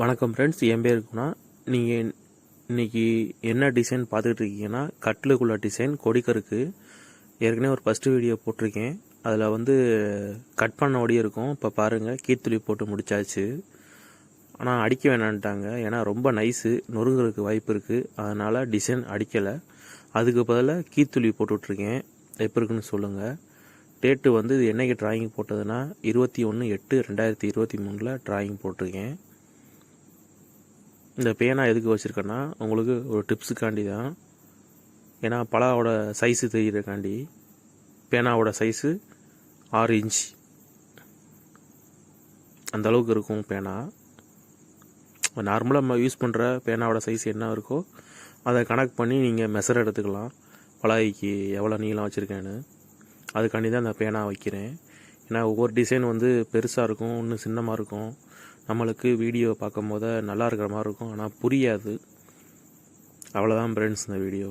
வணக்கம் ஃப்ரெண்ட்ஸ், என் பேர் குணா. நீங்கள் இன்றைக்கி என்ன டிசைன் பார்த்துக்கிட்டு இருக்கீங்கன்னா, கட்லுக்குள்ள டிசைன் கொடிக்கருக்கு. ஏற்கனவே ஒரு ஃபஸ்ட்டு வீடியோ போட்டிருக்கேன். அதில் வந்து கட் பண்ண ஒடியே இருக்கும். இப்போ பாருங்கள், கீத்துளி போட்டு முடித்தாச்சு. ஆனால் அடிக்க வேணான்ட்டாங்க, ஏன்னா ரொம்ப நைஸு, நொறுங்கிறதுக்கு வாய்ப்பு இருக்குது. அதனால் டிசைன் அடிக்கலை. அதுக்கு பதிலாக கீத்துளி போட்டுட்ருக்கேன். எப்போ இருக்குன்னு சொல்லுங்கள். டேட்டு வந்து இது என்னைக்கு ட்ராயிங் போட்டதுன்னா 21/8/2023 ட்ராயிங் போட்டிருக்கேன். இந்த பேனா எதுக்கு வச்சுருக்கேன்னா, உங்களுக்கு ஒரு டிப்ஸுக்காண்டி தான். ஏன்னா பலாவோட சைஸு தெரிகிறக்காண்டி. பேனாவோட சைஸு 6 இன்ச் அந்தளவுக்கு இருக்கும் பேனா. நார்மலாக நம்ம யூஸ் பண்ணுற பேனாவோட சைஸ் என்ன இருக்கோ அதை கணக்கு பண்ணி நீங்கள் மெஷர் எடுத்துக்கலாம். பலாய்க்கு எவ்வளோ நீளம் வச்சுருக்கேன்னு. அதுக்காண்டி தான் அந்த பேனா வைக்கிறேன். ஏன்னா ஒவ்வொரு டிசைன் வந்து பெருசாக இருக்கும், இன்னும் சின்னமாக இருக்கும். நம்மளுக்கு வீடியோ பார்க்கும் போது நல்லா இருக்கிற மாதிரி இருக்கும், ஆனால் புரியாது. அவ்வளோதான் ஃப்ரெண்ட்ஸ் இந்த வீடியோ.